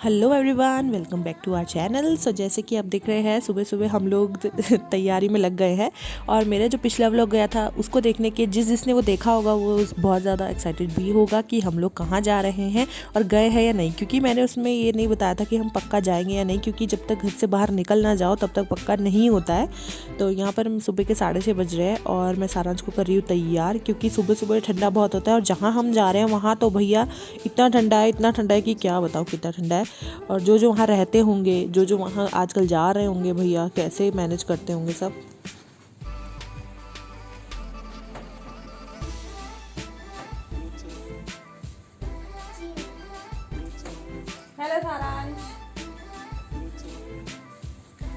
Hello everyone, welcome back to our channel. So जैसे कि आप देख रहे हैं, सुबह सुबह हम लोग तैयारी में लग गए हैं। और मेरा जो पिछला व्लॉग गया था उसको देखने के जिसने वो देखा होगा वो बहुत ज़्यादा एक्साइटेड भी होगा कि हम लोग कहाँ जा रहे हैं और गए हैं या नहीं, क्योंकि मैंने उसमें ये नहीं बताया था कि हम पक्का जाएंगे या नहीं, क्योंकि जब तक घर से बाहर निकल ना जाओ तब तक पक्का नहीं होता है। तो यहाँ पर हम सुबह के 6:30 बज रहे हैं और मैं सारांश को कर रही हूँ तैयार, क्योंकि सुबह सुबह ठंडा बहुत होता है। और जहाँ हम जा रहे हैं वहाँ तो भैया इतना ठंडा है कि क्या बताओ कितना ठंडा है। और जो वहाँ रहते होंगे, जो वहाँ आजकल जा रहे होंगे, भैया कैसे मैनेज करते होंगे सब। हेलो सारांश,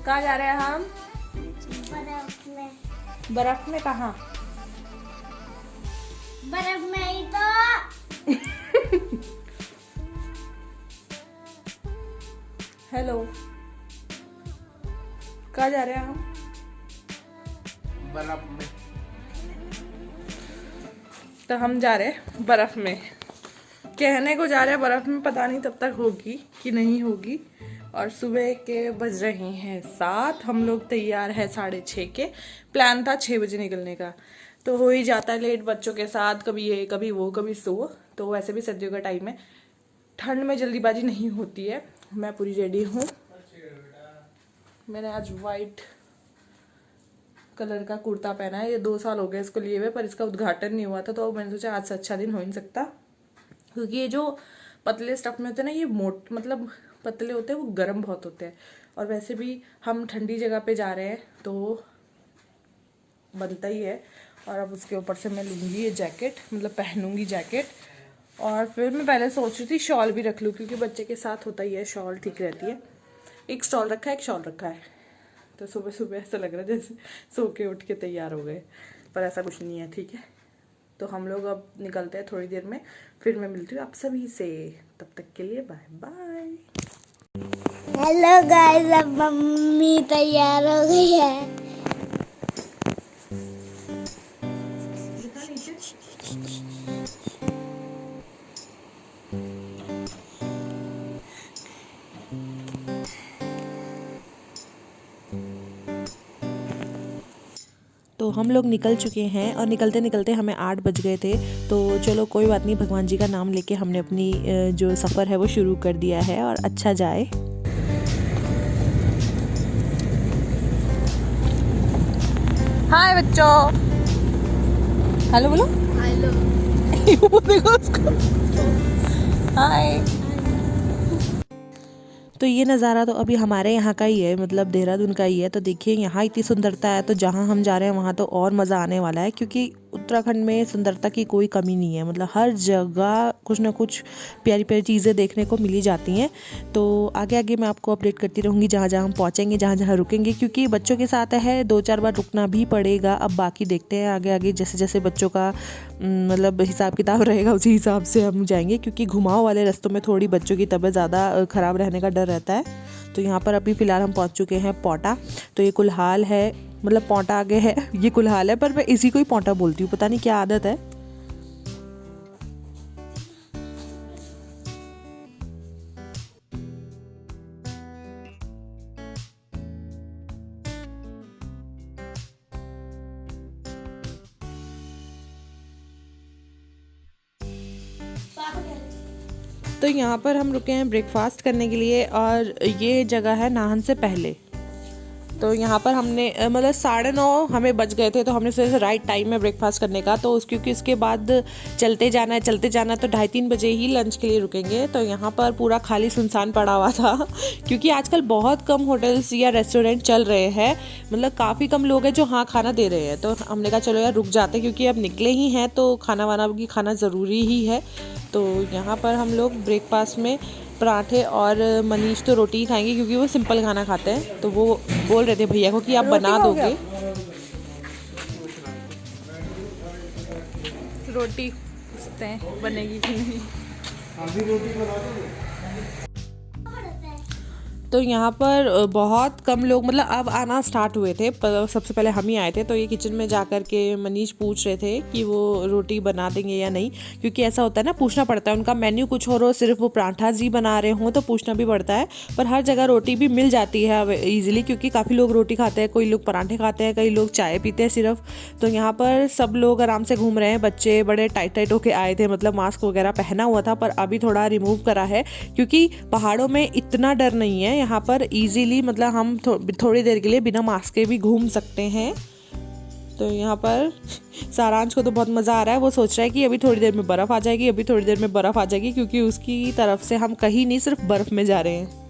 कहाँ जा रहे हैं हम? बर्फ में। बर्फ में? कहाँ? बर्फ में ही तो। हेलो, कहाँ जा रहे हैं हम? बर्फ में। तो हम जा रहे हैं बर्फ में, कहने को जा रहे हैं बर्फ में, पता नहीं तब तक होगी कि नहीं होगी। और सुबह के बज रहे हैं 7, हम लोग तैयार है 6:30 के। प्लान था 6 बजे निकलने का, तो हो ही जाता है लेट बच्चों के साथ, कभी ये कभी वो कभी सो। तो वैसे भी सर्दियों का टाइम है, ठंड में जल्दीबाजी नहीं होती है। मैं पूरी रेडी हूँ। मैंने आज वाइट कलर का कुर्ता पहना है। ये 2 साल हो गए इसको लिए हुए, पर इसका उद्घाटन नहीं हुआ था, तो मैंने सोचा आज से अच्छा दिन हो ही नहीं सकता। क्योंकि ये जो पतले स्टफ में होते हैं ना, ये मतलब पतले होते हैं, वो गर्म बहुत होते हैं। और वैसे भी हम ठंडी जगह पे जा रहे हैं तो बनता ही है। और अब उसके ऊपर से मैं लूँगी ये जैकेट, मतलब पहनूंगी जैकेट। और फिर मैं पहले सोच रही थी शॉल भी रख लूँ, क्योंकि बच्चे के साथ होता ही है, शॉल ठीक रहती है। एक स्टॉल रखा है, एक शॉल रखा है। तो सुबह सुबह ऐसा लग रहा है जैसे सो के उठ के तैयार हो गए, पर ऐसा कुछ नहीं है। ठीक है, तो हम लोग अब निकलते हैं थोड़ी देर में, फिर मैं मिलती हूँ आप सभी से। तब तक के लिए बाय बाय। हेलो गाइस, अब मम्मी तैयार हो गई है। तो हम लोग निकल चुके हैं और निकलते निकलते हमें 8 बज गए थे। तो चलो कोई बात नहीं, भगवान जी का नाम लेके हमने अपनी जो सफ़र है वो शुरू कर दिया है, और अच्छा जाए। हाय बच्चों, हेलो बोलो। हेलो। देखो उसको, हाय। तो ये नज़ारा तो अभी हमारे यहाँ का ही है, मतलब देहरादून का ही है। तो देखिए यहाँ इतनी सुंदरता है, तो जहाँ हम जा रहे हैं वहाँ तो और मज़ा आने वाला है, क्योंकि उत्तराखंड में सुंदरता की कोई कमी नहीं है। मतलब हर जगह कुछ ना कुछ प्यारी प्यारी चीज़ें देखने को मिली जाती हैं। तो आगे आगे मैं आपको अपडेट करती रहूँगी जहाँ जहाँ हम पहुँचेंगे, जहाँ जहाँ रुकेंगे, क्योंकि बच्चों के साथ है 2-4 बार रुकना भी पड़ेगा। अब बाकी देखते हैं आगे आगे, जैसे जैसे बच्चों का मतलब हिसाब किताब रहेगा उसी हिसाब से हम जाएंगे, क्योंकि घुमाव वाले रास्तों में थोड़ी बच्चों की तबीयत ज़्यादा ख़राब रहने का डर रहता है। तो यहाँ पर अभी फ़िलहाल हम पहुँच चुके हैं पौटा। तो ये कुल्हाल है, मतलब पौटा आगे है, ये कुल्हाल है, पर मैं इसी को ही पौटा बोलती हूँ, पता नहीं क्या आदत है। तो यहाँ पर हम रुके हैं ब्रेकफास्ट करने के लिए, और ये जगह है नाहन से पहले। तो यहाँ पर हमने मतलब 9:30 हमें बज गए थे, तो हमने सोचा राइट टाइम में ब्रेकफास्ट करने का। तो क्योंकि उसके बाद चलते जाना है, तो 2:30-3 बजे ही लंच के लिए रुकेंगे। तो यहाँ पर पूरा खाली सुनसान पड़ा हुआ था, क्योंकि आजकल बहुत कम होटल्स या रेस्टोरेंट चल रहे हैं, मतलब काफ़ी कम लोग हैं जो हाँ खाना दे रहे हैं। तो हमने कहा चलो यार रुक जाते, क्योंकि अब निकले ही हैं तो खाना वाना भी खाना ज़रूरी ही है। तो यहाँ पर हम लोग ब्रेकफास्ट में पराठे, और मनीष तो रोटी ही खाएंगे क्योंकि वो सिंपल खाना खाते हैं। तो वो बोल रहे थे भैया को कि आप बना दोगे रोटी, पूछते हैं बनेगी कि नहीं। तो यहाँ पर बहुत कम लोग मतलब अब आना स्टार्ट हुए थे, पर सबसे पहले हम ही आए थे। तो ये किचन में जा कर के मनीष पूछ रहे थे कि वो रोटी बना देंगे या नहीं, क्योंकि ऐसा होता है ना, पूछना पड़ता है। उनका मेन्यू कुछ और हो, सिर्फ वो पराठा जी बना रहे हों तो पूछना भी पड़ता है। पर हर जगह रोटी भी मिल जाती है अब ईजिली, क्योंकि काफ़ी लोग रोटी खाते हैं, कोई लोग पराठे खाते हैं, कई लोग चाय पीते हैं सिर्फ। तो यहाँ पर सब लोग आराम से घूम रहे हैं। बच्चे बड़े टाइट टाइट होके आए थे, मतलब मास्क वगैरह पहना हुआ था, पर अभी थोड़ा रिमूव करा है, क्योंकि पहाड़ों में इतना डर नहीं है। यहाँ पर इजीली मतलब हम थोड़ी देर के लिए बिना मास्क के भी घूम सकते हैं। तो यहाँ पर सारांश को तो बहुत मज़ा आ रहा है। वो सोच रहा है कि अभी थोड़ी देर में बर्फ़ आ जाएगी, अभी थोड़ी देर में बर्फ़ आ जाएगी, क्योंकि उसकी तरफ से हम कहीं नहीं, सिर्फ बर्फ़ में जा रहे हैं।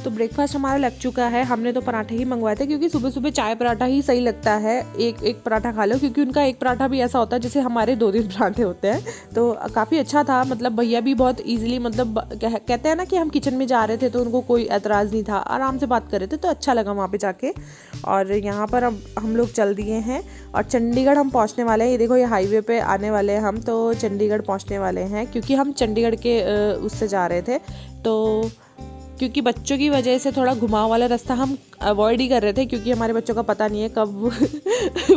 तो ब्रेकफास्ट हमारा लग चुका है। हमने तो पराठे ही मंगवाए थे, क्योंकि सुबह सुबह चाय पराठा ही सही लगता है। एक पराठा खा लो, क्योंकि उनका एक पराठा भी ऐसा होता है जैसे हमारे 2 पराठे होते हैं। तो काफ़ी अच्छा था, मतलब भैया भी बहुत इजीली, मतलब कहते हैं ना कि हम किचन में जा रहे थे तो उनको कोई एतराज़ नहीं था, आराम से बात कर रहे थे, तो अच्छा लगा वहाँ पर जाके। और यहाँ पर अब हम लोग चल दिए हैं और चंडीगढ़ हम पहुँचने वाले हैं। ये देखो, ये हाईवे पे आने वाले हैं हम, तो चंडीगढ़ पहुँचने वाले हैं, क्योंकि हम चंडीगढ़ के उससे जा रहे थे। तो क्योंकि बच्चों की वजह से थोड़ा घुमाव वाला रास्ता हम अवॉइड ही कर रहे थे, क्योंकि हमारे बच्चों का पता नहीं है कब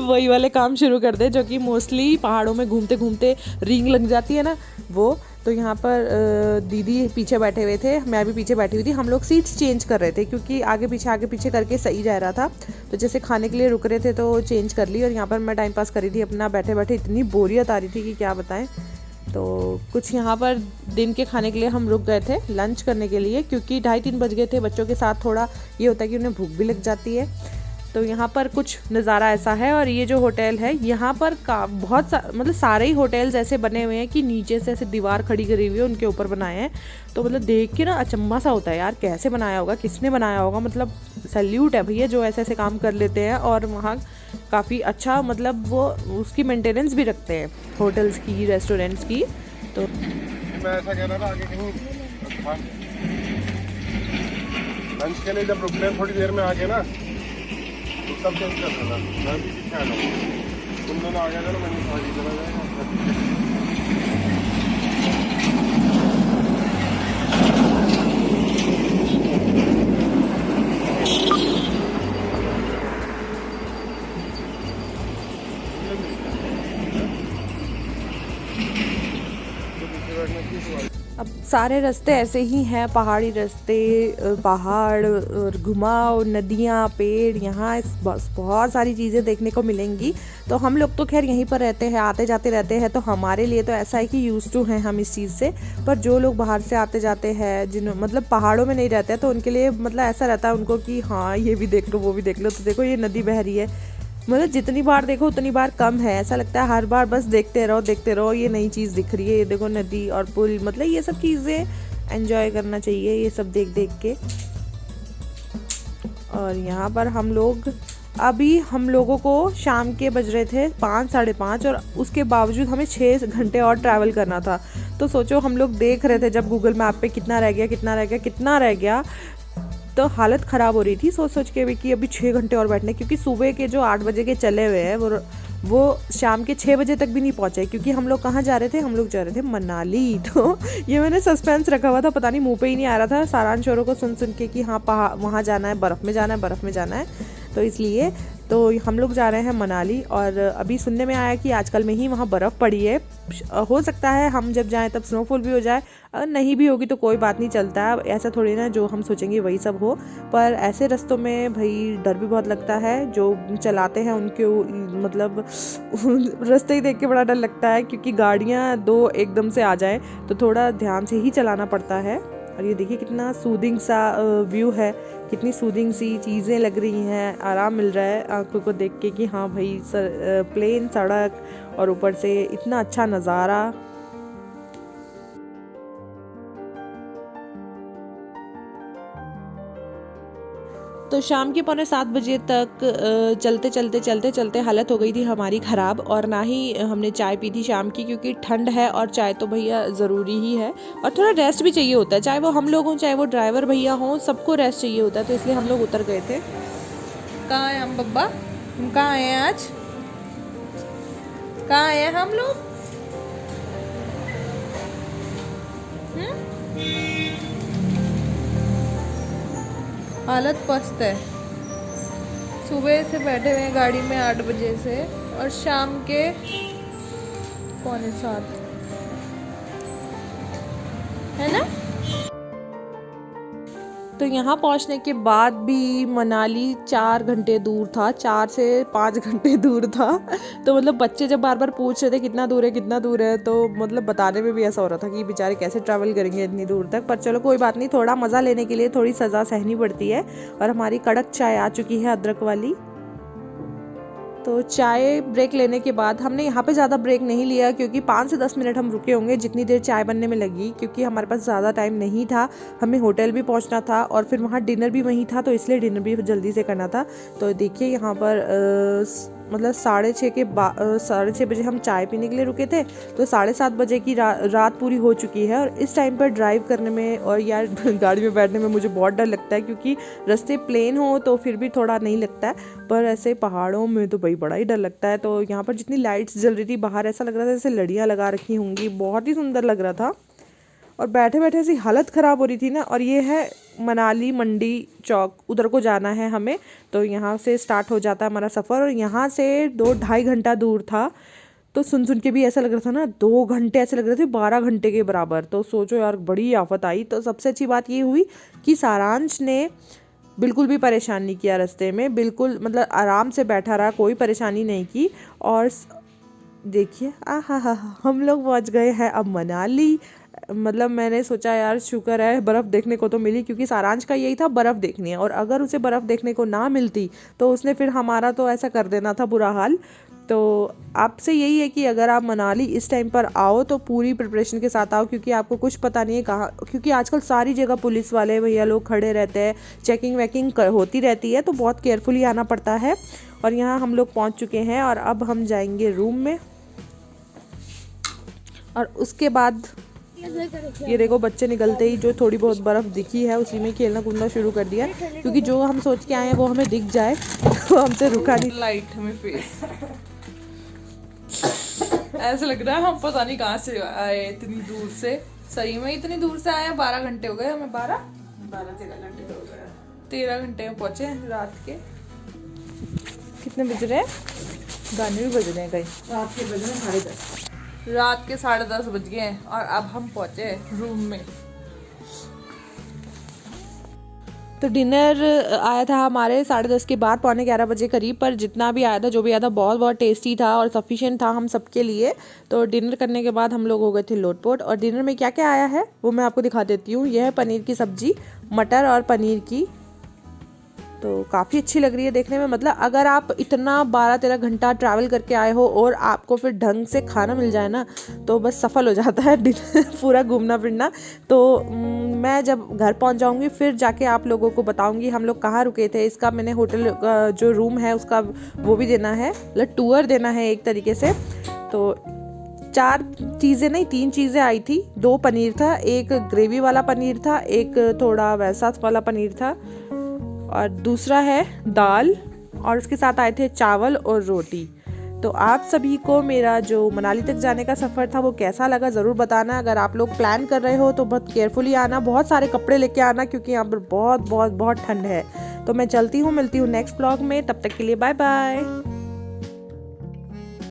वही वाले काम शुरू कर दे, जो कि मोस्टली पहाड़ों में घूमते घूमते रिंग लग जाती है ना वो। तो यहाँ पर दीदी पीछे बैठे हुए थे, मैं भी पीछे बैठी हुई थी। हम लोग सीट्स चेंज कर रहे थे, क्योंकि आगे पीछे करके सही जा रहा था। तो जैसे खाने के लिए रुक रहे थे तो चेंज कर ली, और यहाँ पर मैं टाइम पास कर रही थी अपना बैठे बैठे। इतनी बोरियत आ रही थी कि क्या बताएं। तो कुछ यहाँ पर दिन के खाने के लिए हम रुक गए थे लंच करने के लिए, क्योंकि 2:30-3 बज गए थे। बच्चों के साथ थोड़ा ये होता है कि उन्हें भूख भी लग जाती है। तो यहाँ पर कुछ नज़ारा ऐसा है। और ये जो होटल है, यहाँ पर मतलब सारे ही होटल्स ऐसे बने हुए हैं कि नीचे से ऐसे दीवार खड़ी करी हुई है, उनके ऊपर बनाए हैं। तो मतलब देख के ना अचंभा सा होता है यार, कैसे बनाया होगा, किसने बनाया होगा। मतलब सैल्यूट है भैया जो ऐसे ऐसे काम कर लेते हैं। और वहाँ काफ़ी अच्छा, मतलब वो उसकी मेंटेनेंस भी रखते हैं होटल्स की, रेस्टोरेंट्स की। तो मैं ऐसा कह रहा था आगे कहीं लंच के लिए जब रुकते हैं थोड़ी देर में आगे ना, तो सब चेंज कर देना। मैं भी पीछे आ जाऊँ, तुम दोनों आ गया ना, मैंने आगे चला जाएगा। अब सारे रास्ते ऐसे ही हैं, पहाड़ी रास्ते, पहाड़ और घुमाव, नदियाँ, पेड़, यहाँ बहुत सारी चीज़ें देखने को मिलेंगी। तो हम लोग तो खैर यहीं पर रहते हैं, आते जाते रहते हैं, तो हमारे लिए तो ऐसा है कि यूज़ टू हैं हम इस चीज़ से। पर जो लोग बाहर से आते जाते हैं, जिन मतलब पहाड़ों में नहीं रहते हैं, तो उनके लिए मतलब ऐसा रहता है उनको कि हाँ ये भी देख लो, वो भी देख लो। तो देखो, ये नदी बह रही है, मतलब जितनी बार देखो उतनी बार कम है। ऐसा लगता है हर बार बस देखते रहो, ये नई चीज़ दिख रही है। ये देखो नदी और पुल, मतलब ये सब चीज़ें एंजॉय करना चाहिए, ये सब देख देख के। और यहाँ पर हम लोगों को शाम के बज रहे थे 5, 5:30, और उसके बावजूद हमें 6 घंटे और ट्रैवल करना था। तो सोचो, हम लोग देख रहे थे जब गूगल मैप पे कितना रह गया, तो हालत ख़राब हो रही थी सोच के भी कि अभी 6 घंटे और बैठने, क्योंकि सुबह के जो 8 बजे के चले हुए हैं वो शाम के 6 बजे तक भी नहीं पहुँचे। क्योंकि हम लोग कहाँ जा रहे थे, हम लोग जा रहे थे मनाली। तो ये मैंने सस्पेंस रखा हुआ था, पता नहीं मुंह पे ही नहीं आ रहा था सारांश औरों को सुन के कि हाँ वहाँ जाना है, बर्फ़ में जाना है। तो इसलिए तो हम लोग जा रहे हैं मनाली। और अभी सुनने में आया कि आजकल में ही वहाँ बर्फ़ पड़ी है। हो सकता है हम जब जाएं तब स्नोफॉल भी हो जाए, अगर नहीं भी होगी तो कोई बात नहीं, चलता है। ऐसा थोड़ी ना जो हम सोचेंगे वही सब हो। पर ऐसे रास्तों में भाई डर भी बहुत लगता है, जो चलाते हैं उनके मतलब रास्ते ही देख के बड़ा डर लगता है, क्योंकि गाड़ियाँ 2 एकदम से आ जाए तो थोड़ा ध्यान से ही चलाना पड़ता है। और ये देखिए कितना सूदिंग सा व्यू है, कितनी सूदिंग सी चीज़ें लग रही हैं, आराम मिल रहा है आंखों को देख के कि हाँ भाई प्लेन सड़क और ऊपर से इतना अच्छा नज़ारा। तो शाम के 6:45 बजे तक चलते हालत हो गई थी हमारी ख़राब। और ना ही हमने चाय पी थी शाम की, क्योंकि ठंड है और चाय तो भैया ज़रूरी ही है। और थोड़ा रेस्ट भी चाहिए होता है, चाहे वो हम लोग हों चाहे वो ड्राइवर भैया हों, सबको रेस्ट चाहिए होता है। तो इसलिए हम लोग उतर गए थे। कहाँ आए हम बब्बा? हम कहाँ आए हैं आज? कहाँ आए हैं हम लोग? हालत पस्त है। सुबह से बैठे हुए हैं गाड़ी में 8 बजे से और शाम के 6:45 है ना। तो यहाँ पहुँचने के बाद भी मनाली 4 घंटे दूर था, 4 से 5 घंटे दूर था। तो मतलब बच्चे जब बार बार पूछ रहे थे कितना दूर है, तो मतलब बताने में भी ऐसा हो रहा था कि बेचारे कैसे ट्रैवल करेंगे इतनी दूर तक। पर चलो कोई बात नहीं, थोड़ा मज़ा लेने के लिए थोड़ी सज़ा सहनी पड़ती है। और हमारी कड़क चाय आ चुकी है अदरक वाली। तो चाय ब्रेक लेने के बाद हमने यहाँ पे ज़्यादा ब्रेक नहीं लिया, क्योंकि 5 से 10 मिनट हम रुके होंगे जितनी देर चाय बनने में लगी, क्योंकि हमारे पास ज़्यादा टाइम नहीं था। हमें होटल भी पहुँचना था और फिर वहाँ डिनर भी वहीं था, तो इसलिए डिनर भी जल्दी से करना था। तो देखिए यहाँ पर मतलब 6:30 बजे हम चाय पीने के लिए रुके थे, तो 7:30 बजे की रात पूरी हो चुकी है। और इस टाइम पर ड्राइव करने में और यार गाड़ी में बैठने में मुझे बहुत डर लगता है, क्योंकि रास्ते प्लेन हो तो फिर भी थोड़ा नहीं लगता है, पर ऐसे पहाड़ों में तो भाई बड़ा ही डर लगता है। तो यहाँ पर जितनी लाइट्स जल रही थी बाहर, ऐसा लग रहा था जैसे लड़ियाँ लगा रखी होंगी, बहुत ही सुंदर लग रहा था। और बैठे बैठे ऐसी हालत ख़राब हो रही थी ना। और ये है मनाली मंडी चौक, उधर को जाना है हमें। तो यहाँ से स्टार्ट हो जाता है हमारा सफ़र, और यहाँ से 2-2.5 घंटा दूर था। तो सुन के भी ऐसा लग रहा था ना, 2 घंटे ऐसे लग रहे थे 12 घंटे के बराबर। तो सोचो यार, बड़ी आफत आई। तो सबसे अच्छी बात ये हुई कि सारांश ने बिल्कुल भी परेशान नहीं किया रास्ते में, बिल्कुल मतलब आराम से बैठा रहा, कोई परेशानी नहीं की। और देखिए हम लोग पहुँच गए हैं अब मनाली। मतलब मैंने सोचा यार शुक्र है बर्फ़ देखने को तो मिली, क्योंकि सारांश का यही था बर्फ़ देखनी है। और अगर उसे बर्फ़ देखने को ना मिलती तो उसने फिर हमारा तो ऐसा कर देना था बुरा हाल। तो आपसे यही है कि अगर आप मनाली इस टाइम पर आओ तो पूरी प्रिपरेशन के साथ आओ, क्योंकि आपको कुछ पता नहीं है कहाँ, क्योंकि आजकल सारी जगह पुलिस वाले भैया लोग खड़े रहते हैं, चेकिंग वेकिंग होती रहती है, तो बहुत केयरफुली आना पड़ता है। और यहाँ हम लोग पहुँच चुके हैं और अब हम जाएंगे रूम में। और उसके बाद ये देखो बच्चे निकलते ही जो थोड़ी बहुत बर्फ़ दिखी है उसी में खेलना कूदना शुरू कर दिया, क्योंकि जो हम सोच के आए हैं वो हमें दिख जाए तो हमसे रुका नहीं। लाइट हमें फेस ऐसे लग रहा है हम पता नहीं कहाँ से आए इतनी दूर से। सही में इतनी दूर से आए, 12 घंटे हो गए हमें। 12-13 घंटे हो गए। 13 घंटे में पहुँचे रात के। कितने बज रहे हैं? गाने भी बज रहे हैं कहीं। रात के बज रहे हैं 10:30। रात के 10:30 बज गए हैं और अब हम पहुंचे रूम में। तो डिनर आया था हमारे 10:30 के बाद, 11:15 बजे करीब। पर जितना भी आया था, जो भी आया था, बहुत बहुत टेस्टी था और सफिशिएंट था हम सबके लिए। तो डिनर करने के बाद हम लोग हो गए थे लोटपोट। और डिनर में क्या क्या आया है वो मैं आपको दिखा देती हूँ। यह है पनीर की सब्जी, मटर और पनीर की। तो काफ़ी अच्छी लग रही है देखने में। मतलब अगर आप इतना 12-13 घंटा ट्रैवल करके आए हो और आपको फिर ढंग से खाना मिल जाए ना, तो बस सफल हो जाता है पूरा घूमना फिरना। तो मैं जब घर पहुंच जाऊंगी फिर जाके आप लोगों को बताऊंगी हम लोग कहाँ रुके थे। इसका मैंने होटल का जो रूम है उसका वो भी देना है, मतलब टूर देना है एक तरीके से। तो 4 चीज़ें नहीं 3 चीज़ें आई थी। 2 पनीर था, एक ग्रेवी वाला पनीर था, एक थोड़ा वैसा वाला पनीर था, और दूसरा है दाल, और उसके साथ आए थे चावल और रोटी। तो आप सभी को मेरा जो मनाली तक जाने का सफ़र था वो कैसा लगा ज़रूर बताना। अगर आप लोग प्लान कर रहे हो तो बहुत केयरफुली आना, बहुत सारे कपड़े लेके आना, क्योंकि यहाँ पर बहुत बहुत बहुत ठंड है। तो मैं चलती हूँ, मिलती हूँ नेक्स्ट ब्लॉग में। तब तक के लिए बाय बाय।